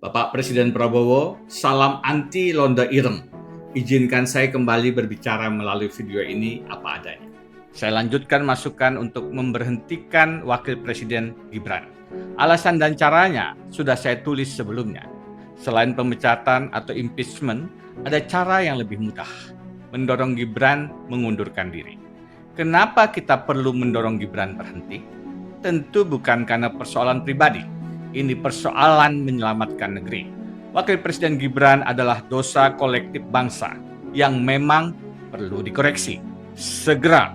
Bapak Presiden Prabowo, salam anti Londa Ireng. Izinkan saya kembali berbicara melalui video ini apa adanya. Saya lanjutkan masukan untuk memberhentikan Wakil Presiden Gibran. Alasan dan caranya sudah saya tulis sebelumnya. Selain pemecatan atau impeachment, ada cara yang lebih mudah, mendorong Gibran mengundurkan diri. Kenapa kita perlu mendorong Gibran berhenti? Tentu bukan karena persoalan pribadi. Ini persoalan menyelamatkan negeri. Wakil Presiden Gibran adalah dosa kolektif bangsa yang memang perlu dikoreksi. Segera,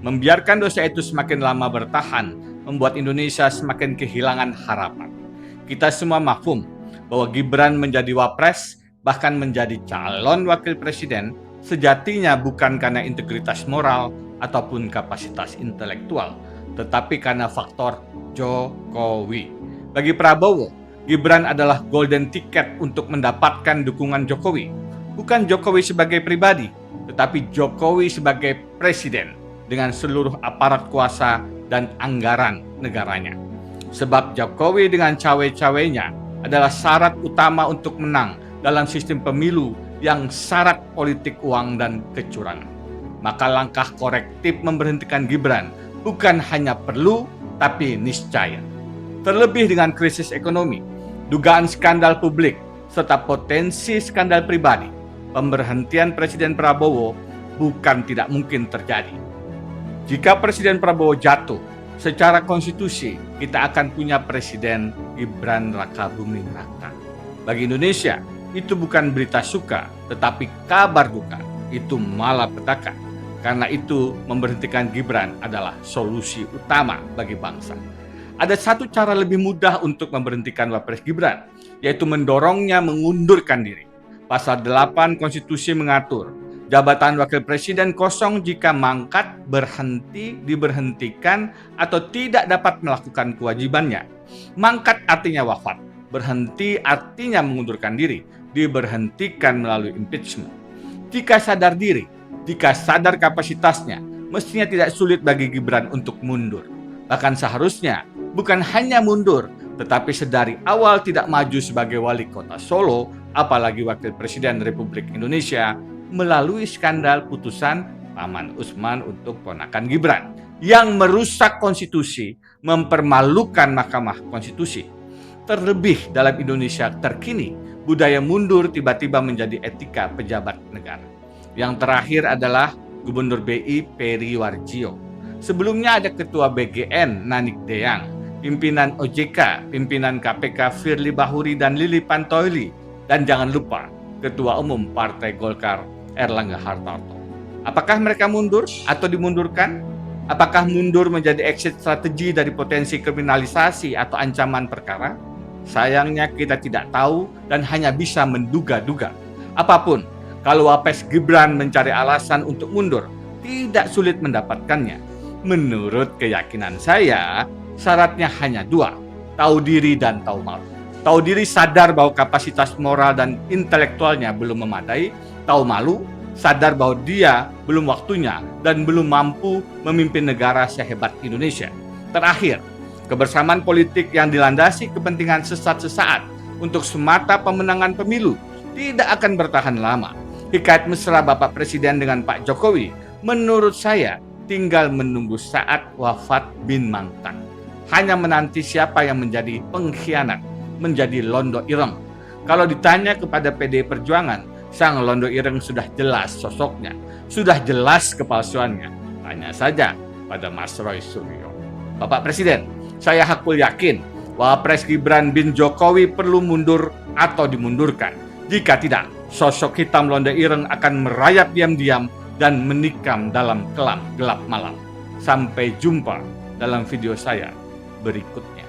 membiarkan dosa itu semakin lama bertahan, membuat Indonesia semakin kehilangan harapan. Kita semua mafhum bahwa Gibran menjadi wapres, bahkan menjadi calon wakil presiden, sejatinya bukan karena integritas moral ataupun kapasitas intelektual, tetapi karena faktor Jokowi. Bagi Prabowo, Gibran adalah golden ticket untuk mendapatkan dukungan Jokowi. Bukan Jokowi sebagai pribadi, tetapi Jokowi sebagai presiden dengan seluruh aparat kuasa dan anggaran negaranya. Sebab Jokowi dengan cawe-cawenya adalah syarat utama untuk menang dalam sistem pemilu yang syarat politik uang dan kecurangan. Maka langkah korektif memberhentikan Gibran bukan hanya perlu, tapi niscaya. Terlebih dengan krisis ekonomi, dugaan skandal publik, serta potensi skandal pribadi, pemberhentian Presiden Prabowo bukan tidak mungkin terjadi. Jika Presiden Prabowo jatuh, secara konstitusi kita akan punya Presiden Gibran Raka Buming Raka. Bagi Indonesia, itu bukan berita suka, tetapi kabar duka, itu malapetaka. Karena itu, memberhentikan Gibran adalah solusi utama bagi bangsa. Ada satu cara lebih mudah untuk memberhentikan Wapres Gibran, yaitu mendorongnya mengundurkan diri. Pasal 8 Konstitusi mengatur, jabatan Wakil Presiden kosong jika mangkat, berhenti, diberhentikan, atau tidak dapat melakukan kewajibannya. Mangkat artinya wafat, berhenti artinya mengundurkan diri, diberhentikan melalui impeachment. Jika sadar diri, jika sadar kapasitasnya, mestinya tidak sulit bagi Gibran untuk mundur. Bahkan seharusnya bukan hanya mundur, tetapi sedari awal tidak maju sebagai wali kota Solo, apalagi Wakil Presiden Republik Indonesia, melalui skandal putusan Paman Usman untuk ponakan Gibran, yang merusak konstitusi, mempermalukan Mahkamah Konstitusi. Terlebih dalam Indonesia terkini, budaya mundur tiba-tiba menjadi etika pejabat negara. Yang terakhir adalah Gubernur BI Peri Warjio. Sebelumnya ada Ketua BGN Nanik Deyang, pimpinan OJK, pimpinan KPK Firly Bahuri dan Lili Pantoili, dan jangan lupa Ketua Umum Partai Golkar Erlangga Hartarto. Apakah mereka mundur atau dimundurkan? Apakah mundur menjadi exit strategi dari potensi kriminalisasi atau ancaman perkara? Sayangnya kita tidak tahu dan hanya bisa menduga-duga. Apapun, kalau Wapres Gibran mencari alasan untuk mundur, tidak sulit mendapatkannya. Menurut keyakinan saya, syaratnya hanya dua, tahu diri dan tahu malu. Tahu diri sadar bahwa kapasitas moral dan intelektualnya belum memadai, tahu malu, sadar bahwa dia belum waktunya dan belum mampu memimpin negara sehebat Indonesia. Terakhir, kebersamaan politik yang dilandasi kepentingan sesaat-sesaat untuk semata pemenangan pemilu tidak akan bertahan lama. Hikayat mesra Bapak Presiden dengan Pak Jokowi, menurut saya, tinggal menunggu saat wafat bin Mangkat. Hanya menanti siapa yang menjadi pengkhianat, menjadi Londo Ireng. Kalau ditanya kepada PDI Perjuangan, sang Londo Ireng sudah jelas sosoknya, sudah jelas kepalsuannya. Tanya saja pada Mas Roy Suryo. Bapak Presiden, saya hakul yakin Wapres Gibran bin Jokowi perlu mundur atau dimundurkan. Jika tidak, sosok hitam Londo Ireng akan merayap diam-diam dan menikam dalam kelam gelap malam. Sampai jumpa dalam video saya berikutnya.